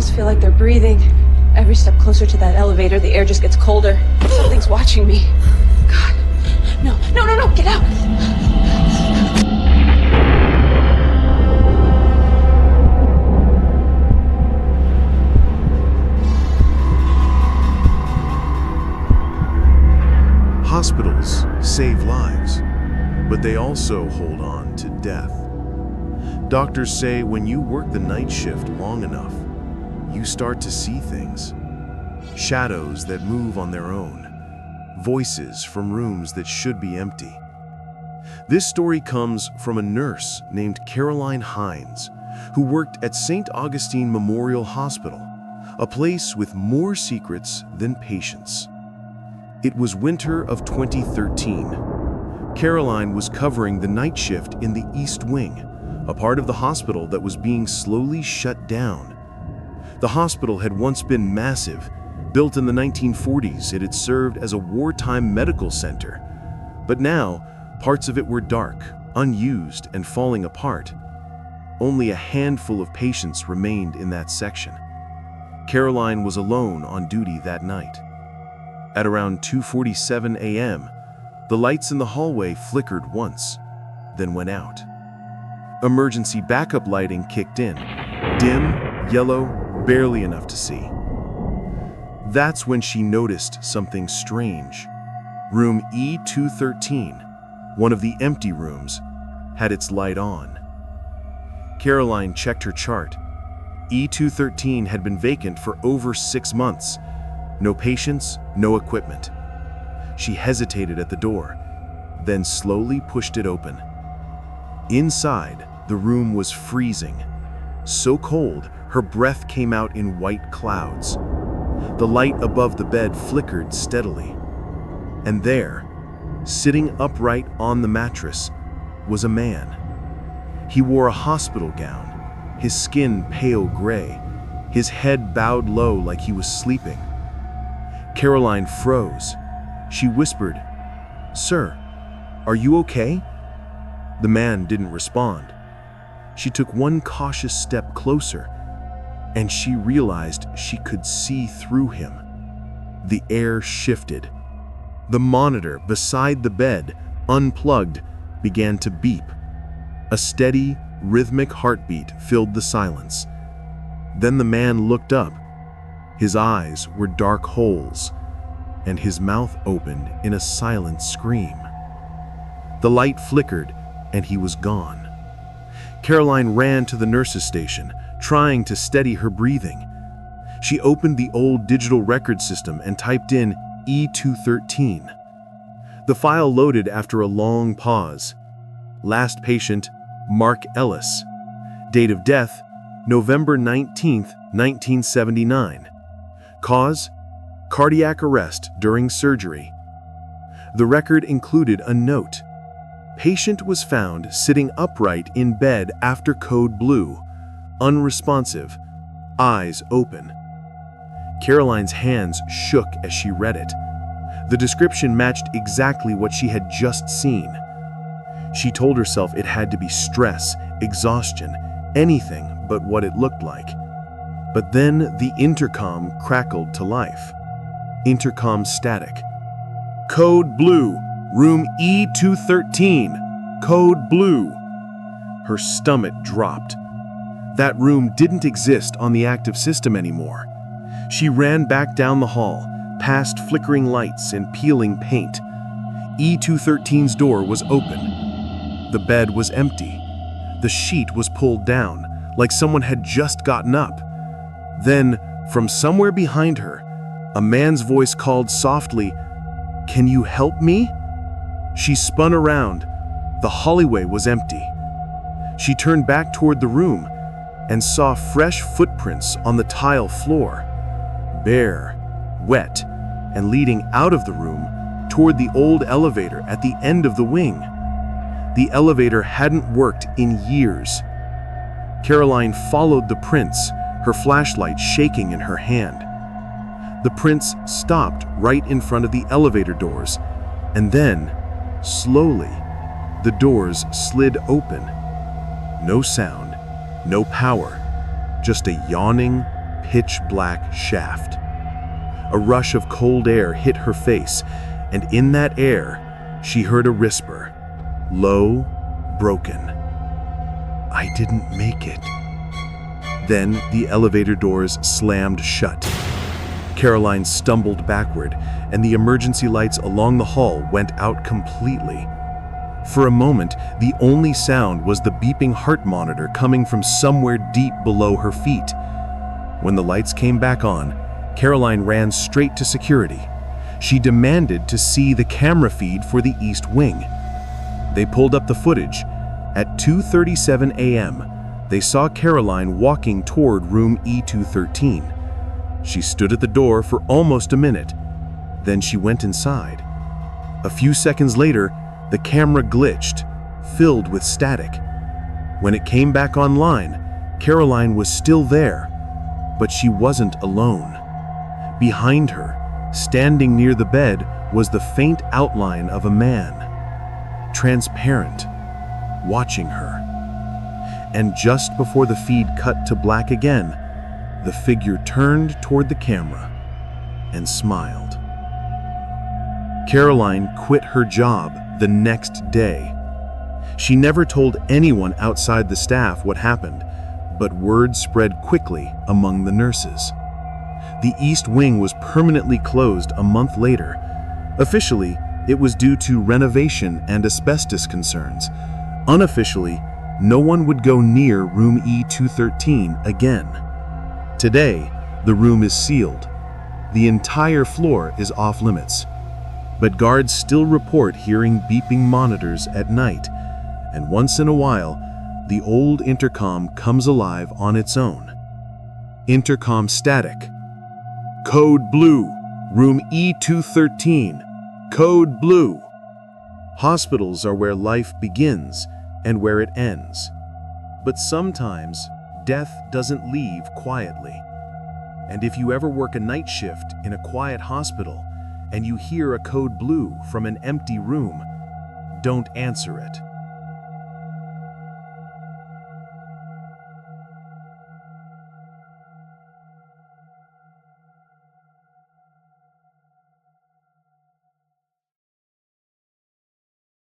almost feel like they're breathing. Every step closer to that elevator, the air just gets colder. Something's watching me. God. No, no, no, no, get out! Hospitals save lives, but they also hold on to death. Doctors say when you work the night shift long enough, you start to see things. Shadows that move on their own. Voices from rooms that should be empty. This story comes from a nurse named Caroline Hines, who worked at St. Augustine Memorial Hospital, a place with more secrets than patients. It was winter of 2013. Caroline was covering the night shift in the East Wing, a part of the hospital that was being slowly shut down. The hospital had once been massive. Built in the 1940s, it had served as a wartime medical center. But now, parts of it were dark, unused, and falling apart. Only a handful of patients remained in that section. Caroline was alone on duty that night. At around 2:47 a.m., the lights in the hallway flickered once, then went out. Emergency backup lighting kicked in, dim, yellow, barely enough to see. That's when she noticed something strange. Room E-213, one of the empty rooms, had its light on. Caroline checked her chart. E-213 had been vacant for over 6 months. No patients, no equipment. She hesitated at the door, then slowly pushed it open. Inside, the room was freezing. So cold, her breath came out in white clouds. The light above the bed flickered steadily. And there, sitting upright on the mattress, was a man. He wore a hospital gown, his skin pale gray, his head bowed low like he was sleeping. Caroline froze. She whispered, "Sir, are you okay?" The man didn't respond. She took one cautious step closer, and she realized she could see through him. The air shifted. The monitor beside the bed, unplugged, began to beep. A steady, rhythmic heartbeat filled the silence. Then the man looked up. His eyes were dark holes, and his mouth opened in a silent scream. The light flickered, and he was gone. Caroline ran to the nurse's station, trying to steady her breathing. She opened the old digital record system and typed in E-213. The file loaded after a long pause. Last patient, Mark Ellis. Date of death, November 19th, 1979. Cause, cardiac arrest during surgery. The record included a note. Patient was found sitting upright in bed after code blue, unresponsive, eyes open. Caroline's hands shook as she read it. The description matched exactly what she had just seen. She told herself it had to be stress, exhaustion, anything but what it looked like. But then the intercom crackled to life. Intercom static. Code blue, room E-213, code blue. Her stomach dropped. That room didn't exist on the active system anymore. She ran back down the hall, past flickering lights and peeling paint. E-213's door was open. The bed was empty. The sheet was pulled down, like someone had just gotten up. Then, from somewhere behind her, a man's voice called softly, "Can you help me?" She spun around. The hallway was empty. She turned back toward the room and saw fresh footprints on the tile floor, bare, wet, and leading out of the room toward the old elevator at the end of the wing. The elevator hadn't worked in years. Caroline followed the prints, her flashlight shaking in her hand. The prints stopped right in front of the elevator doors, and then, slowly, the doors slid open. No sound, no power, just a yawning, pitch-black shaft. A rush of cold air hit her face, and in that air, she heard a whisper, low, broken. "I didn't make it." Then the elevator doors slammed shut. Caroline stumbled backward, and the emergency lights along the hall went out completely. For a moment, the only sound was the beeping heart monitor coming from somewhere deep below her feet. When the lights came back on, Caroline ran straight to security. She demanded to see the camera feed for the East Wing. They pulled up the footage. At 2:37 a.m., they saw Caroline walking toward room E-213. She stood at the door for almost a minute. Then she went inside. A few seconds later, the camera glitched, filled with static. When it came back online, Caroline was still there, but she wasn't alone. Behind her, standing near the bed, was the faint outline of a man, transparent, watching her. And just before the feed cut to black again, the figure turned toward the camera and smiled. Caroline quit her job the next day. She never told anyone outside the staff what happened, but word spread quickly among the nurses. The East Wing was permanently closed a month later. Officially, it was due to renovation and asbestos concerns. Unofficially, no one would go near room E-213 again. Today, the room is sealed. The entire floor is off limits. But guards still report hearing beeping monitors at night, and once in a while, the old intercom comes alive on its own. Intercom static. "Code blue, room E-213. Code blue." Hospitals are where life begins and where it ends. But sometimes, death doesn't leave quietly. And if you ever work a night shift in a quiet hospital and you hear a code blue from an empty room, don't answer it.